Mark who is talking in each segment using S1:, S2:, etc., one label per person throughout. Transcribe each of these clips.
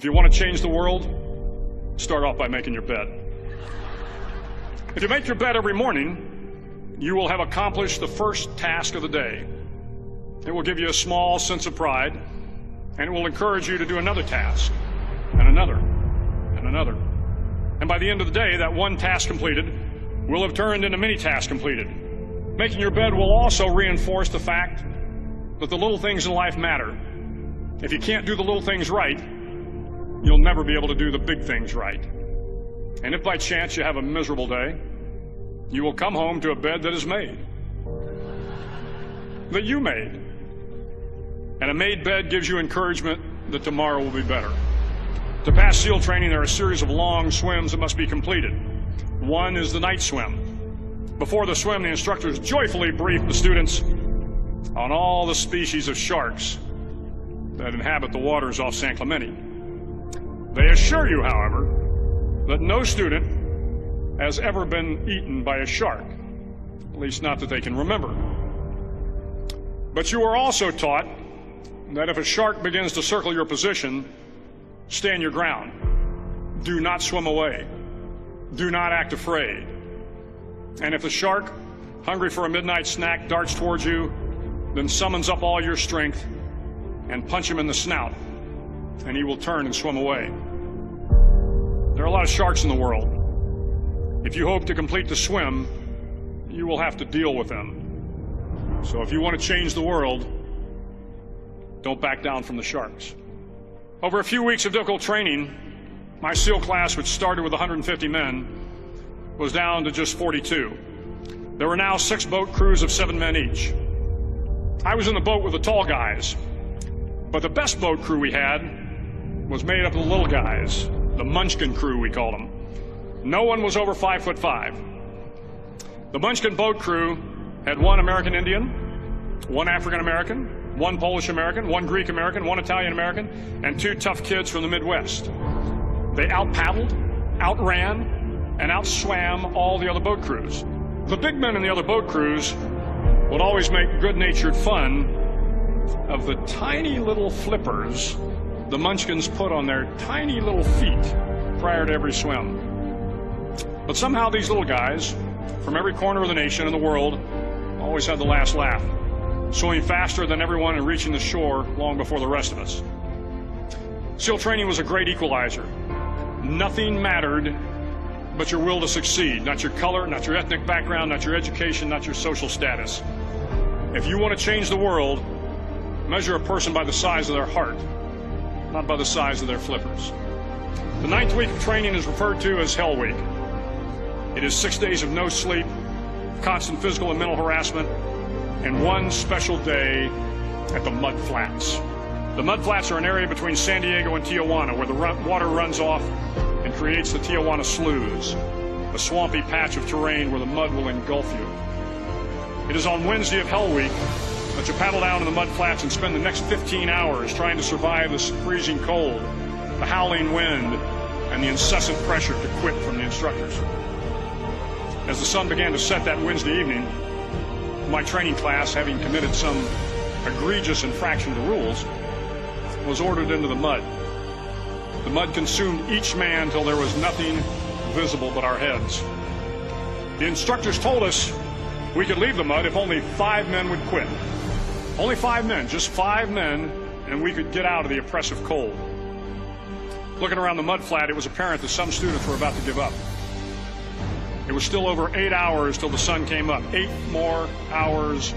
S1: If you want to change the world, start off by making your bed. If you make your bed every morning, you will have accomplished the first task of the day. It will give you a small sense of pride, and it will encourage you to do another task, and another, and another. And by the end of the day, that one task completed will have turned into many tasks completed. Making your bed will also reinforce the fact that the little things in life matter. If you can't do the little things right, you'll never be able to do the big things right. And if by chance you have a miserable day, you will come home to a bed that is made, that you made. And a made bed gives you encouragement that tomorrow will be better. To pass SEAL training, there are a series of long swims that must be completed. One is the night swim. Before the swim, the instructors joyfully brief the students on all the species of sharks that inhabit the waters off San Clemente. They assure you, however, that no student has ever been eaten by a shark, at least not that they can remember. But you are also taught that if a shark begins to circle your position, stand your ground. Do not swim away. Do not act afraid. And if the shark, hungry for a midnight snack, darts towards you, then summons up all your strength and punch him in the snout, and he will turn and swim away. There are a lot of sharks in the world. If you hope to complete the swim, you will have to deal with them. So if you want to change the world, don't back down from the sharks. Over a few weeks of difficult training, my SEAL class, which started with 150 men, was down to just 42. There were now 6 boat crews of 7 men each. I was in the boat with the tall guys, but the best boat crew we had was made up of the little guys, the Munchkin crew, we called them. No one was over 5'5". The Munchkin boat crew had 1 American Indian, 1 African American, 1 Polish American, 1 Greek American, 1 Italian American, and 2 tough kids from the Midwest. They out-paddled, outran, and outswam all the other boat crews. The big men in the other boat crews would always make good-natured fun of the tiny little flippers the Munchkins put on their tiny little feet prior to every swim. But somehow these little guys from every corner of the nation and the world always had the last laugh, swimming faster than everyone and reaching the shore long before the rest of us. SEAL training was a great equalizer. Nothing mattered but your will to succeed, not your color, not your ethnic background, not your education, not your social status. If you want to change the world, measure a person by the size of their heart, not by the size of their flippers. The 9th week of training is referred to as Hell Week. It is 6 days of no sleep, constant physical and mental harassment, and 1 special day at the Mud Flats. The Mud Flats are an area between San Diego and Tijuana where the water runs off and creates the Tijuana Sloughs, a swampy patch of terrain where the mud will engulf you. It is on Wednesday of Hell Week that you paddle down to the Mud Flats and spend the next 15 hours trying to survive the freezing cold, the howling wind, and the incessant pressure to quit from the instructors. As the sun began to set that Wednesday evening, my training class, having committed some egregious infraction to rules, was ordered into the mud. The mud consumed each man till there was nothing visible but our heads. The instructors told us we could leave the mud if only 5 men would quit. Only 5 men, just 5 men, and we could get out of the oppressive cold. Looking around the mud flat, it was apparent that some students were about to give up. It was still over 8 hours till the sun came up. 8 more hours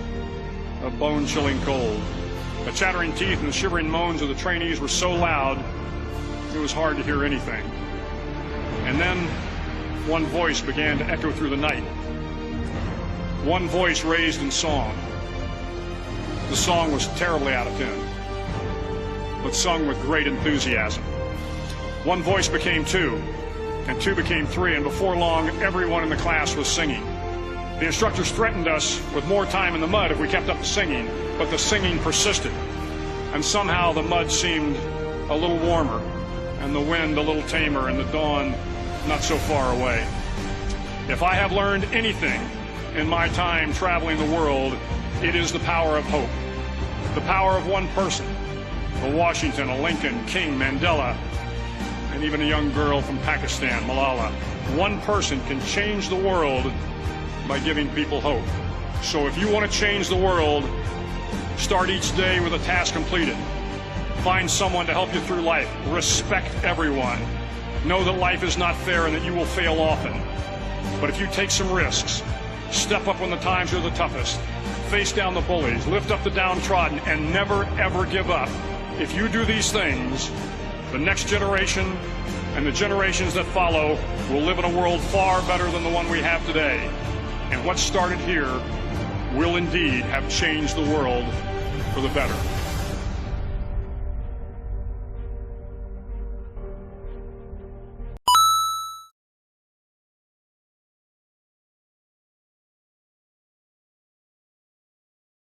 S1: of bone-chilling cold. The chattering teeth and the shivering moans of the trainees were so loud, it was hard to hear anything. And then one voice began to echo through the night. One voice raised in song. The song was terribly out of tune, but sung with great enthusiasm. One voice became 2, and 2 became 3, and before long, everyone in the class was singing. The instructors threatened us with more time in the mud if we kept up the singing, but the singing persisted, and somehow the mud seemed a little warmer, and the wind a little tamer, and the dawn not so far away. If I have learned anything in my time traveling the world, it is the power of hope. The power of one person, a Washington, a Lincoln, King, Mandela, and even a young girl from Pakistan, Malala. One person can change the world by giving people hope. So if you want to change the world, start each day with a task completed. Find someone to help you through life. Respect everyone. Know that life is not fair and that you will fail often. But if you take some risks, step up when the times are the toughest, face down the bullies, lift up the downtrodden, and never, ever give up. If you do these things, the next generation and the generations that follow will live in a world far better than the one we have today. And what started here will indeed have changed the world for the better.